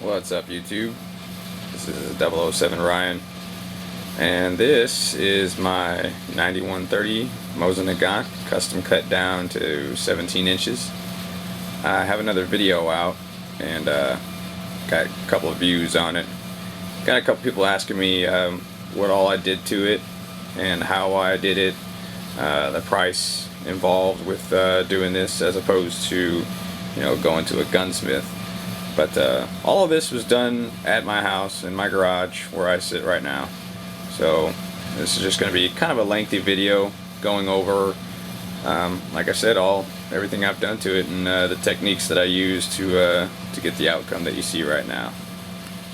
What's up, YouTube? This is 007 Ryan, and this is my 9130 MOSIN NAGANT, custom cut down to 17 inches. I have another video out, and got a couple of views on it. Got a couple people asking me what all I did to it and how I did it, the price involved with doing this as opposed to, going to a gunsmith. But all of this was done at my house, in my garage, where I sit right now. So this is just going to be kind of a lengthy video going over, like I said, everything I've done to it and the techniques that I use to get the outcome that you see right now.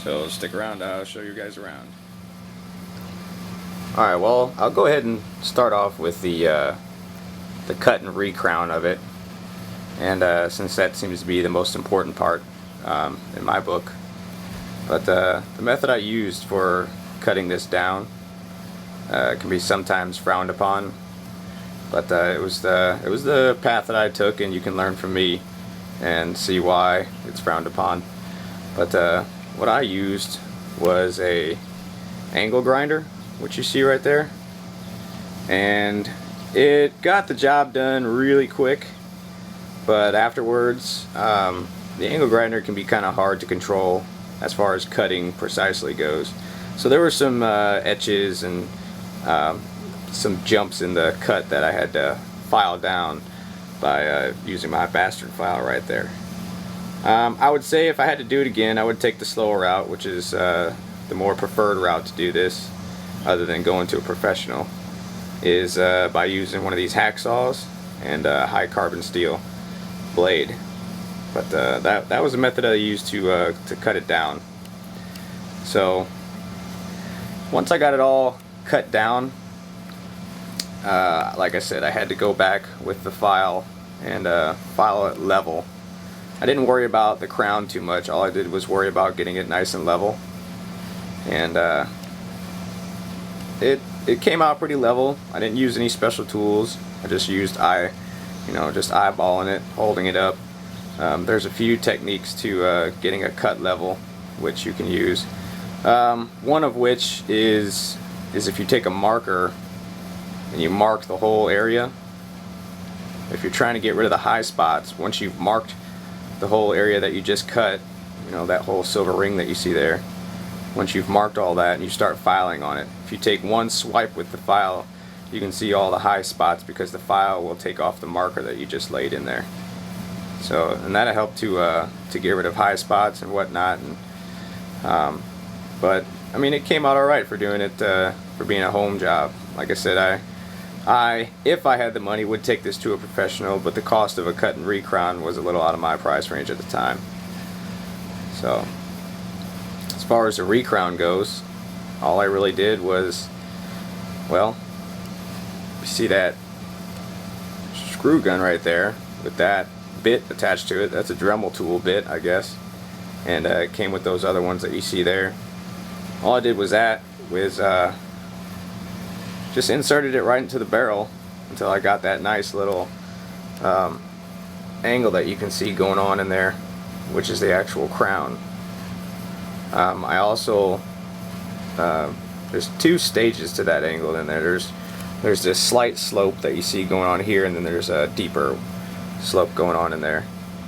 So stick around, I'll show you guys around. Alright, well, I'll go ahead and start off with the cut and recrown of it. And since that seems to be the most important part in my book. But the method I used for cutting this down can be sometimes frowned upon, but it was the path that I took, and you can learn from me and see why it's frowned upon. But what I used was a angle grinder, which you see right there, and it got the job done really quick, but afterwards the angle grinder can be kind of hard to control as far as cutting precisely goes. So there were some etches and some jumps in the cut that I had to file down by using my bastard file right there. I would say if I had to do it again, I would take the slower route, which is the more preferred route to do this, other than going to a professional, is by using one of these hacksaws and high carbon steel blade. But that was the method I used to cut it down. So once I got it all cut down, like I said, I had to go back with the file and file it level. I didn't worry about the crown too much. All I did was worry about getting it nice and level, and it came out pretty level. I didn't use any special tools. I just used just eyeballing it, holding it up. There's a few techniques to getting a cut level which you can use. One of which is if you take a marker and you mark the whole area. If you're trying to get rid of the high spots, once you've marked the whole area that you just cut, that whole silver ring that you see there, once you've marked all that and you start filing on it, if you take one swipe with the file, you can see all the high spots because the file will take off the marker that you just laid in there. So, and that'll help to get rid of high spots and whatnot. And but I mean, it came out all right for doing it, for being a home job. Like I said, if I had the money, would take this to a professional, but the cost of a cut and recrown was a little out of my price range at the time. So, as far as the recrown goes, all I really did was, well, you see that screw gun right there with that bit attached to it. That's a dremel tool bit, I guess, and it came with those other ones that you see there. All I did was just inserted it right into the barrel until I got that nice little angle that you can see going on in there, which is the actual crown. I also there's two stages to that angle in there. There's this slight slope that you see going on here, and then there's a deeper slope going on in there,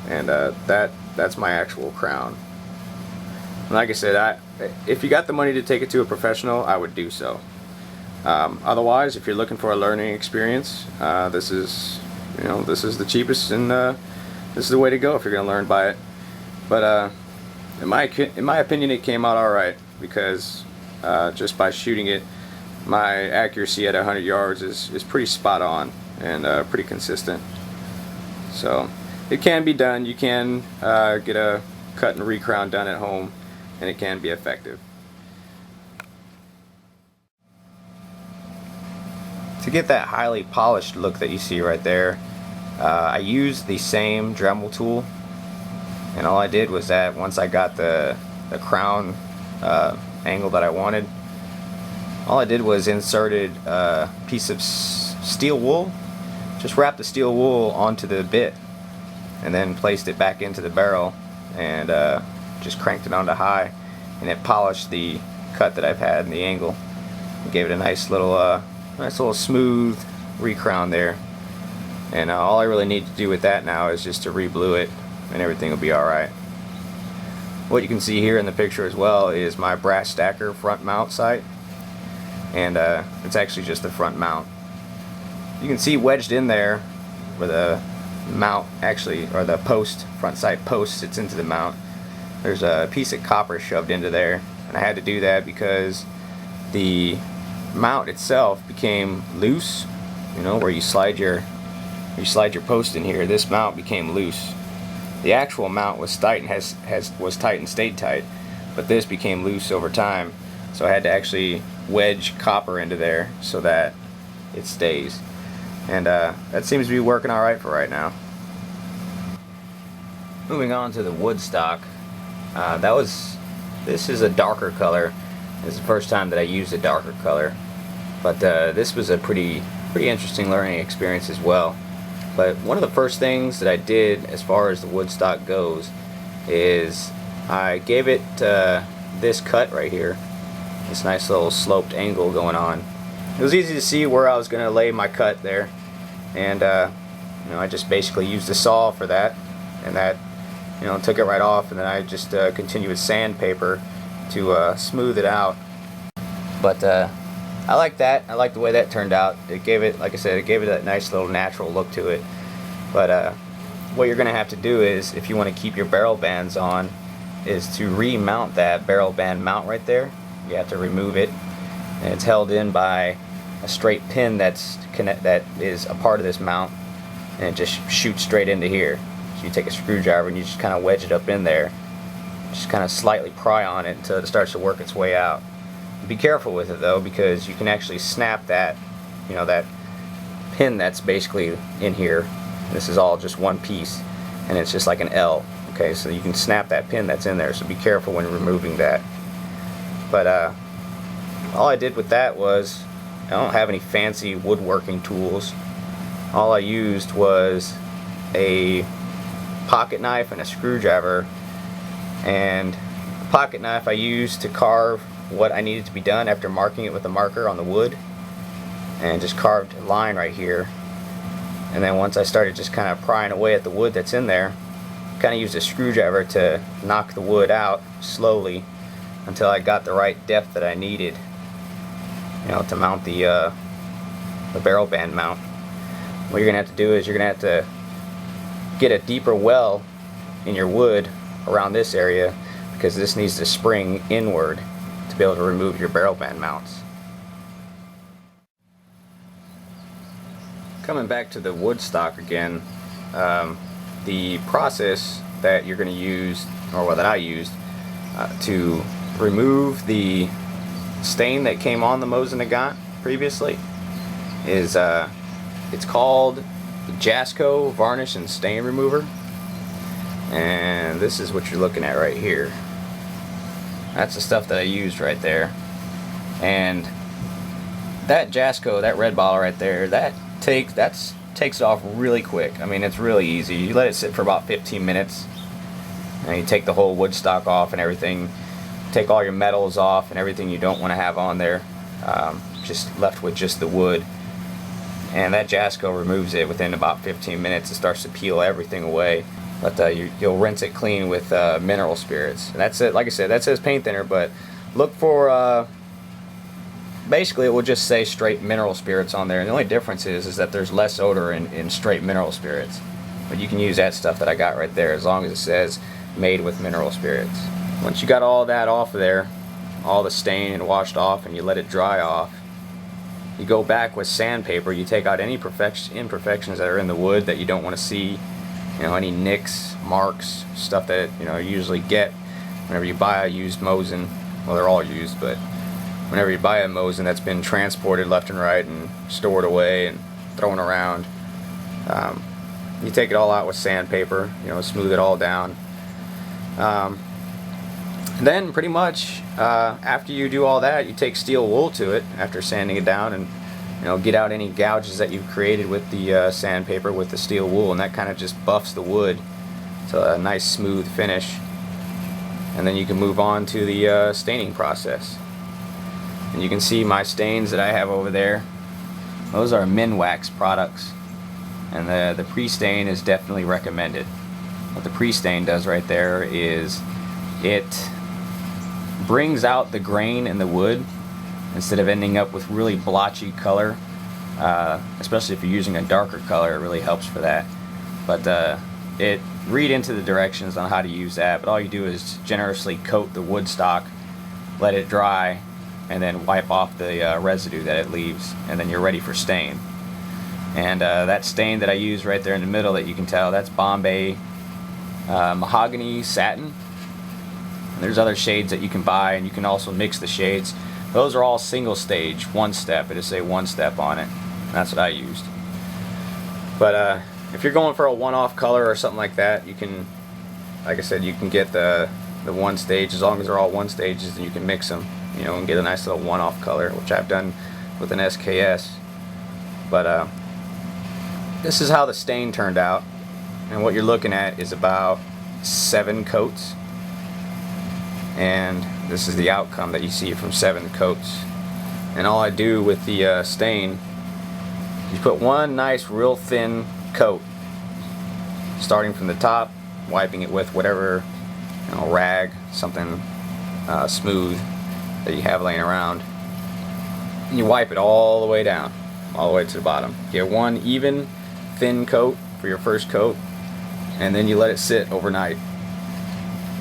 and that's my actual crown. And like I said, if you got the money to take it to a professional, I would do so. Otherwise, if you're looking for a learning experience, this is the cheapest, and this is the way to go if you're going to learn by it. But in my opinion, it came out all right, because just by shooting it, my accuracy at 100 yards is pretty spot on and pretty consistent. So it can be done. You can get a cut and recrown done at home, and it can be effective. To get that highly polished look that you see right there, I used the same Dremel tool, and all I did was that once I got the crown angle that I wanted, all I did was inserted a piece of steel wool, just wrapped the steel wool onto the bit, and then placed it back into the barrel, and just cranked it onto high, and it polished the cut that I've had and the angle. It gave it a nice little smooth recrown there. And all I really need to do with that now is just to re-blue it, and everything will be alright. What you can see here in the picture as well is my brass stacker front mount sight, and it's actually just the front mount. You can see wedged in there where the mount actually, or the post, front sight post sits into the mount. There's a piece of copper shoved into there, and I had to do that because the mount itself became loose. You know, where you slide your post in here, this mount became loose. The actual mount was tight and was tight and stayed tight, but this became loose over time, so I had to actually wedge copper into there so that it stays. And that seems to be working alright for right now. Moving on to the wood stock, this is a darker color. It's the first time that I used a darker color, but this was a pretty interesting learning experience as well. But one of the first things that I did as far as the wood stock goes is I gave it this cut right here, this nice little sloped angle going on. It was easy to see where I was going to lay my cut there, and you know, I just basically used the saw for that, and that, you know, took it right off, and then I just continued with sandpaper to smooth it out. But I like that. I like the way that turned out. It gave it, like I said, it gave it that nice little natural look to it. But what you're going to have to do is, if you want to keep your barrel bands on, is to remount that barrel band mount right there. You have to remove it, and it's held in by a straight pin that is a part of this mount, and it just shoots straight into here. So you take a screwdriver and you just kind of wedge it up in there, just kind of slightly pry on it until it starts to work its way out. Be careful with it though, because you can actually snap that, you know, that pin that's basically in here. This is all just one piece, and it's just like an L. Okay, so you can snap that pin that's in there, so be careful when removing that. But all I did with that was, I don't have any fancy woodworking tools. All I used was a pocket knife and a screwdriver, and the pocket knife I used to carve what I needed to be done after marking it with a marker on the wood, and just carved a line right here. And then once I started just kind of prying away at the wood that's in there, kind of used a screwdriver to knock the wood out slowly until I got the right depth that I needed, you know, to mount the barrel band mount. What you're gonna have to do is you're gonna have to get a deeper well in your wood around this area, because this needs to spring inward to be able to remove your barrel band mounts. Coming back to the wood stock again, the process that you're going to use, or that I used, to remove the stain that came on the MOSIN Nagant previously is it's called the Jasco varnish and stain remover, and this is what you're looking at right here. That's the stuff that I used right there. And that Jasco, that red bottle right there, that takes it off really quick. I mean, it's really easy. You let it sit for about 15 minutes, and you take the whole wood stock off and everything, take all your metals off and everything you don't want to have on there, just left with just the wood. And that Jasco removes it within about 15 minutes. It starts to peel everything away. But you'll rinse it clean with mineral spirits. And that's it. Like I said, that says paint thinner, but look for, basically it will just say straight mineral spirits on there. And the only difference is that there's less odor in straight mineral spirits. But you can use that stuff that I got right there, as long as it says made with mineral spirits. Once you got all that off of there, all the stain and washed off, and you let it dry off, you go back with sandpaper. You take out any imperfections that are in the wood that you don't want to see. You know, any nicks, marks, stuff that, you know, you usually get whenever you buy a used MOSIN. Well, they're all used, but whenever you buy a MOSIN that's been transported left and right and stored away and thrown around, you take it all out with sandpaper, you know, smooth it all down. Then pretty much after you do all that, you take steel wool to it after sanding it down, and you know, get out any gouges that you've created with the sandpaper with the steel wool, and that kind of just buffs the wood to a nice smooth finish. and then you can move on to the staining process. And you can see my stains that I have over there. Those are Minwax products, and the pre-stain is definitely recommended. What the pre-stain does right there is it brings out the grain in the wood instead of ending up with really blotchy color. Especially if you're using a darker color, it really helps for that. But read into the directions on how to use that, but all you do is generously coat the wood stock, let it dry, and then wipe off the residue that it leaves, and then you're ready for stain. And that stain that I use right there in the middle that you can tell, that's Bombay mahogany satin. And there's other shades that you can buy, and you can also mix the shades. Those are all single stage, one step. It'll say one step on it. That's what I used. But if you're going for a one-off color or something like that, you can, like I said, you can get the one stage. As long as they're all one stages, and you can mix them, you know, and get a nice little one-off color, which I've done with an SKS. But this is how the stain turned out, and what you're looking at is about 7 coats, and this is the outcome that you see from 7 coats. And all I do with the stain, you put one nice real thin coat, starting from the top, wiping it with whatever, you know, rag, something smooth that you have laying around, and you wipe it all the way down, all the way to the bottom. Get one even thin coat for your first coat, and then you let it sit overnight.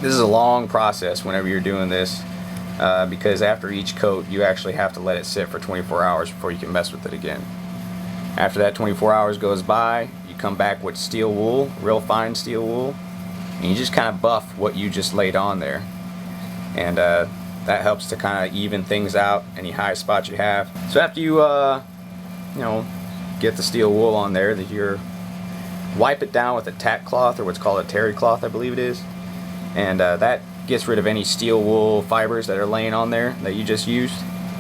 This is a long process whenever you're doing this, because after each coat you actually have to let it sit for 24 hours before you can mess with it again. After that 24 hours goes by, you come back with steel wool, real fine steel wool, and you just kind of buff what you just laid on there. And that helps to kind of even things out, any high spots you have. So after you, you know, get the steel wool on there, that you wipe it down with a tack cloth, or what's called a terry cloth, I believe it is. And that gets rid of any steel wool fibers that are laying on there that you just used.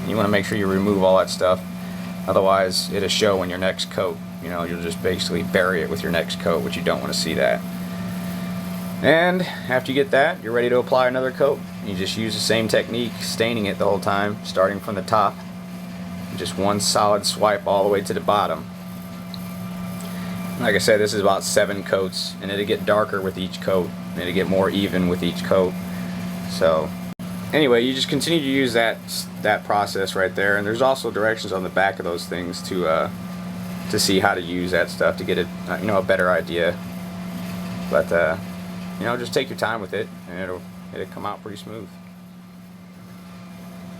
You want to make sure you remove all that stuff. Otherwise, it'll show in your next coat. You know, you'll just basically bury it with your next coat, which you don't want to see that. And after you get that, you're ready to apply another coat. You just use the same technique, staining it the whole time, starting from the top. Just one solid swipe all the way to the bottom. Like I said, this is about 7 coats, and it'll get darker with each coat, and it'll get more even with each coat. So anyway, you just continue to use that process right there, and there's also directions on the back of those things to see how to use that stuff to get a, you know, a better idea. But you know, just take your time with it, and it'll come out pretty smooth.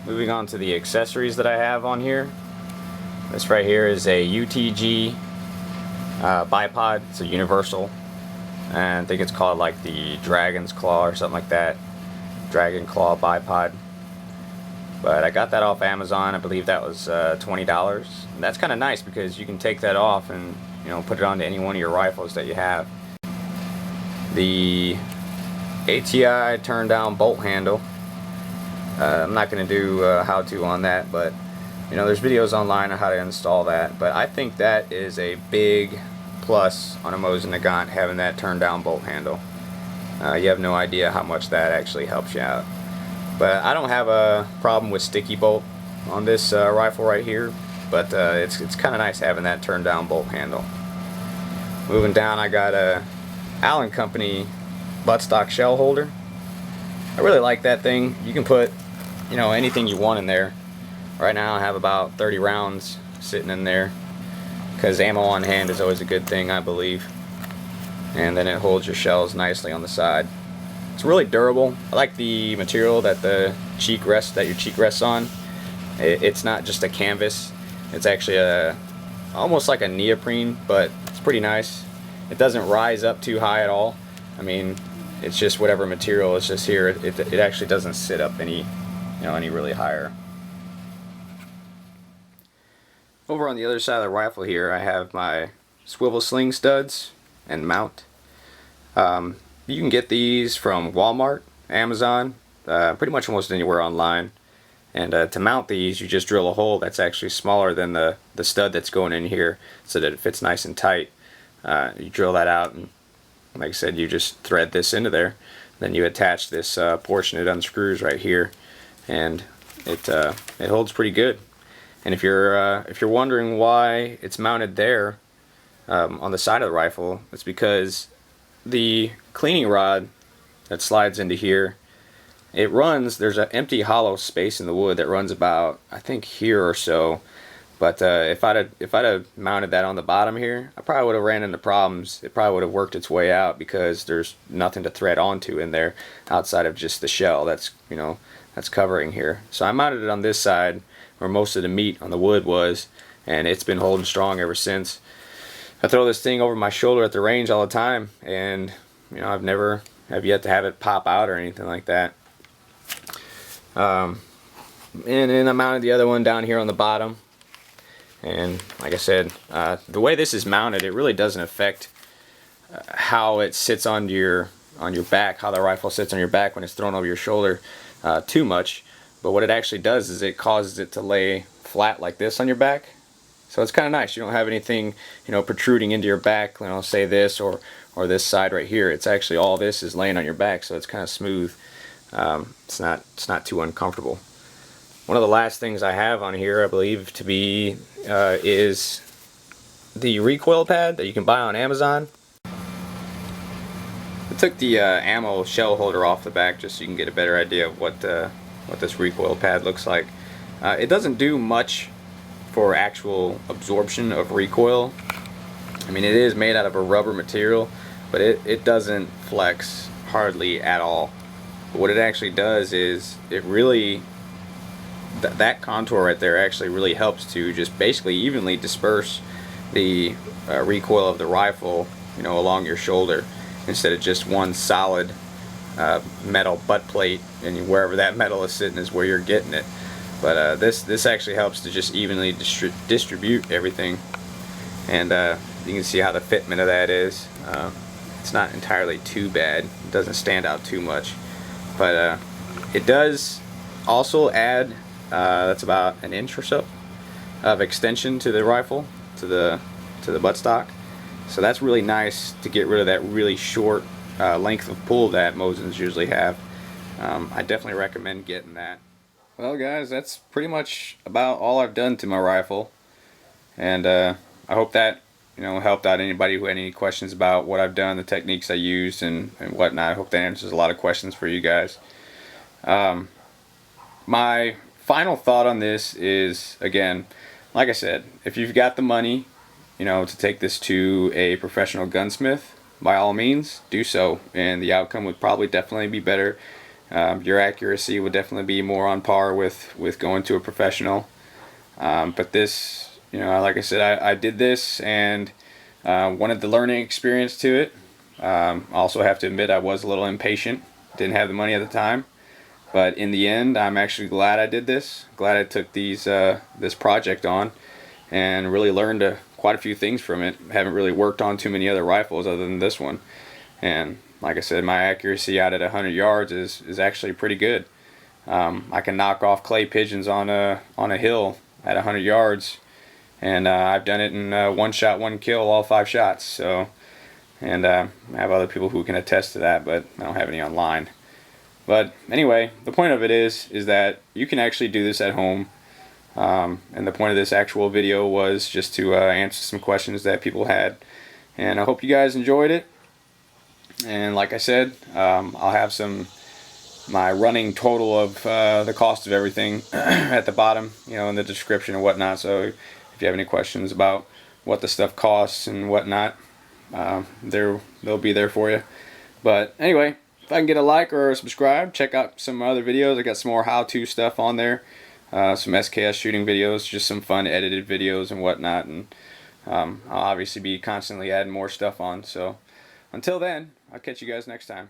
Moving on to the accessories that I have on here. This right here is a UTG bipod. It's a universal, and I think it's called like the Dragon's Claw or something like that. Dragon Claw bipod. But I got that off Amazon. I believe that was $20. And that's kind of nice because you can take that off and, you know, put it onto any one of your rifles that you have. The ATI turn down bolt handle. I'm not going to do how-to on that, but you know, there's videos online on how to install that. But I think that is a big plus on a MOSIN Nagant, having that turn down bolt handle. You have no idea how much that actually helps you out. But I don't have a problem with sticky bolt on this rifle right here, but it's kind of nice having that turn down bolt handle. Moving down, I got a Allen Company buttstock shell holder. I really like that thing. You can put, you know, anything you want in there. Right now I have about 30 rounds sitting in there, because ammo on hand is always a good thing, I believe. And then it holds your shells nicely on the side. It's really durable. I like the material that your cheek rests on. It's not just a canvas. It's actually almost like a neoprene, but it's pretty nice. It doesn't rise up too high at all. I mean, it's just whatever material is just here. It actually doesn't sit up any really higher. Over on the other side of the rifle here, I have my swivel sling studs and mount. You can get these from Walmart, Amazon, pretty much almost anywhere online. And to mount these, you just drill a hole that's actually smaller than the stud that's going in here, so that it fits nice and tight. You drill that out, and like I said, you just thread this into there. Then you attach this portion, it unscrews right here, and it holds pretty good. And if you're wondering why it's mounted there on the side of the rifle, it's because the cleaning rod that slides into here, it runs, there's an empty hollow space in the wood that runs about, I think, here or so. But if I'd have mounted that on the bottom here, I probably would have ran into problems. It probably would have worked its way out because there's nothing to thread onto in there outside of just the shell that's, you know, that's covering here. So I mounted it on this side where most of the meat on the wood was, and it's been holding strong ever since. I throw this thing over my shoulder at the range all the time, and you know, I've yet to have it pop out or anything like that. And then I mounted the other one down here on the bottom. And like I said, the way this is mounted, it really doesn't affect how it sits on your back, how the rifle sits on your back when it's thrown over your shoulder too much. But what it actually does is it causes it to lay flat like this on your back. So it's kind of nice. You don't have anything, you know, protruding into your back. You know, say this or this side right here. It's actually all this is laying on your back, so it's kind of smooth. It's not too uncomfortable. One of the last things I have on here, I believe to be, is the recoil pad that you can buy on Amazon. I took the ammo shell holder off the back just so you can get a better idea of what this recoil pad looks like. It doesn't do much for actual absorption of recoil. I mean, it is made out of a rubber material, but it doesn't flex hardly at all. But what it actually does is it really, that contour right there actually really helps to just basically evenly disperse the recoil of the rifle, you know, along your shoulder, instead of just one solid metal butt plate, and wherever that metal is sitting is where you're getting it. But this actually helps to just evenly distribute everything, and you can see how the fitment of that is. It's not entirely too bad. It doesn't stand out too much, but it does also add that's about an inch or so of extension to the rifle, to the buttstock. So that's really nice to get rid of that really short length of pull that MOSINs usually have. I definitely recommend getting that. Well guys, that's pretty much about all I've done to my rifle, and I hope that, you know, helped out anybody who had any questions about what I've done, the techniques I used, and whatnot. I hope that answers a lot of questions for you guys. My final thought on this is, again, like I said, if you've got the money, you know, to take this to a professional gunsmith, by all means do so, and the outcome would probably definitely be better. Your accuracy would definitely be more on par with going to a professional. But this, you know, like I said, I did this and wanted the learning experience to it. Also have to admit I was a little impatient, didn't have the money at the time. But in the end, I'm actually glad I did this. Glad I took this project on and really learned quite a few things from it. Haven't really worked on too many other rifles other than this one. And like I said, my accuracy out at 100 yards is actually pretty good. I can knock off clay pigeons on a hill at 100 yards, and I've done it in one shot, one kill, all 5 shots. So, and I have other people who can attest to that, but I don't have any online. But anyway, the point of it is that you can actually do this at home. And the point of this actual video was just to answer some questions that people had. And I hope you guys enjoyed it. And like I said, I'll have my running total of the cost of everything at the bottom, you know, in the description and whatnot. So if you have any questions about what the stuff costs and whatnot, they'll be there for you. But anyway, if I can get a like or a subscribe, check out some other videos. I got some more how-to stuff on there, some SKS shooting videos, just some fun edited videos and whatnot. And I'll obviously be constantly adding more stuff on. So until then, I'll catch you guys next time.